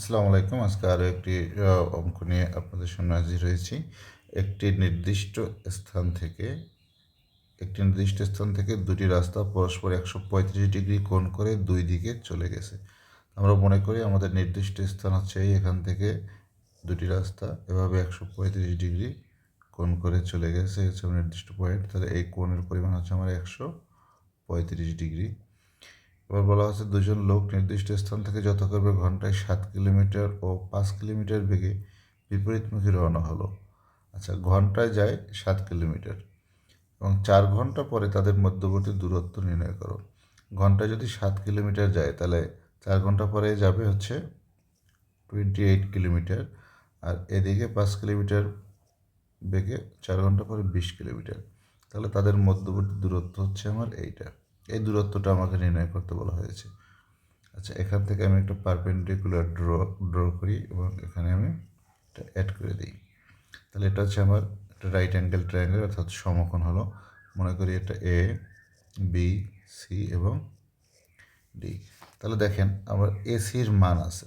আসসালামু আলাইকুম। আজকে আরও একটি অঙ্ক নিয়ে আপনাদের সামনে হাজির হয়েছি। একটি নির্দিষ্ট স্থান থেকে দুটি রাস্তা পরস্পর 135 ডিগ্রি কোণ করে দুই দিকে চলে গেছে। আমরা মনে করি আমাদের নির্দিষ্ট স্থান হচ্ছে এখান থেকে দুটি রাস্তা এভাবে 135 ডিগ্রি কোণ করে চলে গেছে, হচ্ছে নির্দিষ্ট পয়েন্ট। তাহলে এই কোণের পরিমাণ হচ্ছে আমার 135 ডিগ্রি। এবার বলা হচ্ছে দুজন লোক নির্দিষ্ট স্থান থেকে যথাক্রমে ঘন্টায় 7 কিলোমিটার ও 5 কিলোমিটার বেগে বিপরীতমুখী রওনা হলো। আচ্ছা, ঘন্টায় যায় 7 কিলোমিটার এবং 4 ঘন্টা পরে তাদের মধ্যবর্তী দূরত্ব নির্ণয় করো। ঘন্টায় যদি 7 কিলোমিটার যায় তাহলে 4 ঘন্টা পরে যাবে হচ্ছে 28 কিলোমিটার, আর এদিকে 5 কিলোমিটার বেগে 4 ঘন্টা পরে 20 কিলোমিটার। তাহলে তাদের মধ্যবর্তী দূরত্ব হচ্ছে আমার এইটা। এই দূরত্বটা আমাকে নির্ণয় করতে বলা হয়েছে। আচ্ছা, এখান থেকে আমি একটা পারপেন্ডিকুলার ড্র করি এবং এখানে আমি এটা অ্যাড করে দিই। তাহলে এটা হচ্ছে আমার একটা রাইট অ্যাঙ্গেল ট্রায়াঙ্গেল, অর্থাৎ সমকোণ হলো। মনে করি এটা এ, বি, সি এবং ডি। তাহলে দেখেন আমার এসির মান আছে।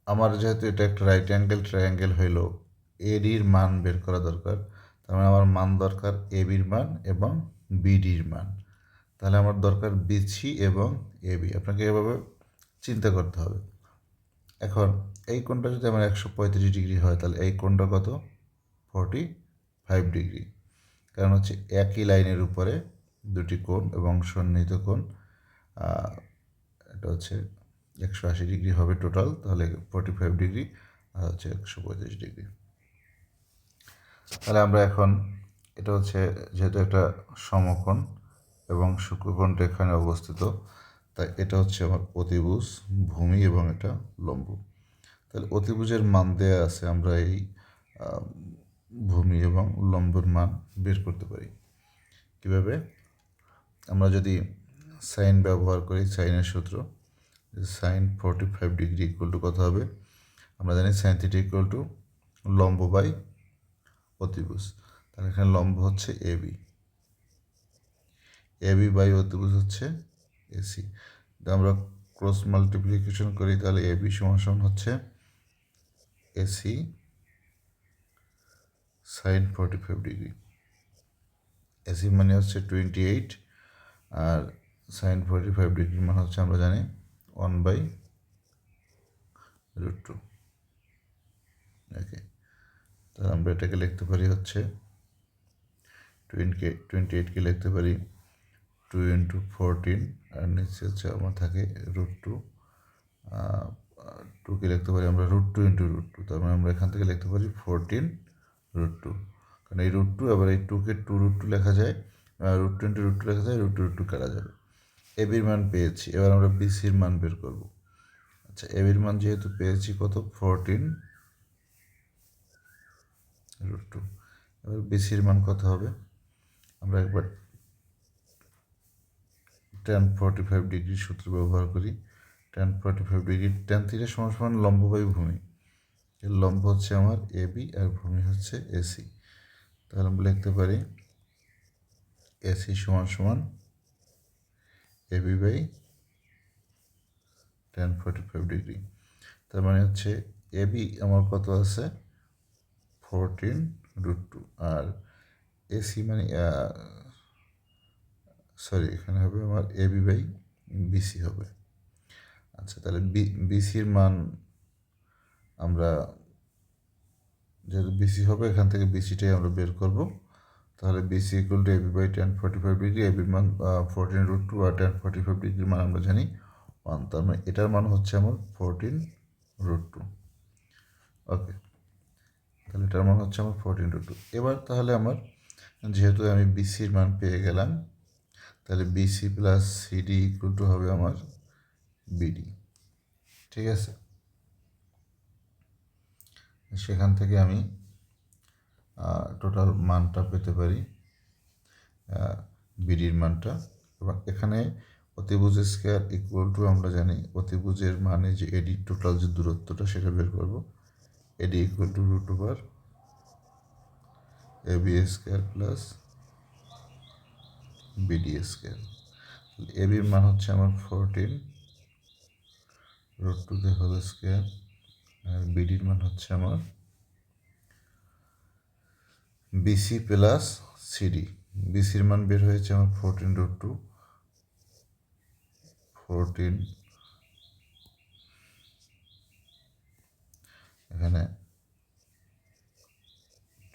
আমার যেহেতু এটা একটা রাইট অ্যাঙ্গেল ট্রায়াঙ্গেল হইল, এডির মান বের করা দরকার। তার মানে আমার মান দরকার এবির মান এবং বিডির মান। তাহলে আমার দরকার বিসি এবং এবি। আপনাকে এভাবে চিন্তা করতে হবে। এখন এই কোণটা যদি আমার 135 ডিগ্রি হয় তাহলে এই কোণটা কত? 45 ডিগ্রি। কারণ হচ্ছে একই লাইনের উপরে দুটি কোণ এবং সন্নিহিত কোণ, এটা হচ্ছে 180 ডিগ্রি হবে টোটাল। তাহলে 45 ডিগ্রি আর হচ্ছে 135 ডিগ্রি। তাহলে আমরা এখন এটা হচ্ছে যেহেতু একটা সমকোণ এবং শুক্রকোণটা এখানে অবস্থিত, তাই এটা হচ্ছে আমার অতিভুজ, ভূমি এবং এটা লম্ব। তাহলে অতিভুজের মান দেয়া আছে, আমরা এই ভূমি এবং লম্বের মান বের করতে পারি কীভাবে? আমরা যদি সাইন ব্যবহার করি, সাইনের সূত্র, সাইন 45 ডিগ্রি ইকুয়াল টু কত হবে? আমরা জানি সাইন থিটা ইকুয়াল টু লম্ব বাই অতিভুজ। তাহলে এখানে লম্ব হচ্ছে এবি, এবি বাই অতিভুজ হচ্ছে এসি। আমরা ক্রস মাল্টিপ্লিকেশন করি তাহলে এবি সমান সমান হচ্ছে এসি সাইন 45 ডিগ্রি। এসি মানে হচ্ছে 28, আর সাইন 45 ডিগ্রি মানে হচ্ছে আমরা জানি 1/√2। ওকে, তাহলে আমরা এটাকে লিখতে পারি হচ্ছে 28কে লিখতে পারি 2 × 14, আর নিচে হচ্ছে আমার থাকে √2। 2কে লিখতে পারি আমরা √2 × √2। তার মানে আমরা এখান থেকে লিখতে পারি 14√2। কারণ এই √2 আবার এই 2কে 2√2 লেখা যায়, √2 × √2 লেখা যায়, √2 কাটা যাবে। এবির মান পেয়েছি, এবার আমরা বিসির মান বের করব। আচ্ছা, এবির মান যেহেতু পেয়েছি কত? 14√2। এবার বিসির মান কত হবে? আমরা একবার tan 45 ডিগ্রি সূত্র ব্যবহার করি। tan 45 ডিগ্রি, tan থিটা সমান সমান লম্ব বাই ভূমি। এর লম্ব হচ্ছে আমার এবি আর ভূমি হচ্ছে এসি। তাহলে আমরা লিখতে পারি এসি সমান সমান এবি বাই tan 45 ডিগ্রি। তার মানে হচ্ছে এবি আমার কত আছে? 14√2, আর এসি মানে সরি, এখানে হবে আমার এবি বাই বিসি হবে। আচ্ছা, তাহলে বিসির মান আমরা যেহেতু বিসি হবে এখান থেকে বিসিটাই আমরা বের করব। তাহলে BC equal to AB by tan 45 degree. এবির মান 14√2 আর tan 45 ডিগ্রির মান আমরা জানি 1। তার মানে এটার মান হচ্ছে আমার 14√2। ওকে, তাহলে এটার মান হচ্ছে আমার 14√2। এবার তাহলে আমার যেহেতু আমি বিসির মান পেয়ে গেলাম, তাহলে BC plus CD equal to হবে আমার বিডি। ঠিক আছে, সেখান থেকে আমি টোটাল মানটা পেতে পারি, বিডির মানটা। এবং এখানে অতিভুজ স্কোয়ার ইকুয়াল টু আমরা জানি অতিভুজের মানে যে এডি টোটাল যে দূরত্বটা সেটা বের করব। এডি ইকুয়াল টু √ওভার AB square plus BD square. এবির মান হচ্ছে আমার 14 root two the whole square, আর বিডির মান হচ্ছে আমার বিসি প্লাস সিডি। বিসির মান বের হয়েছে আমার 14√2, 14, এখানে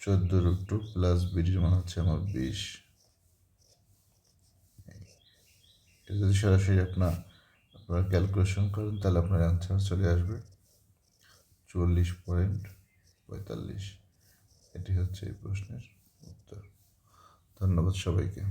14√2 প্লাস বিডির মান হচ্ছে আমার 20। এটা যদি সরাসরি আপনারা ক্যালকুলেশন করেন তাহলে আপনার অ্যান্সার চলে আসবে 44.45। এটি হচ্ছে এই প্রশ্নের উত্তর। ধন্যবাদ সবাইকে।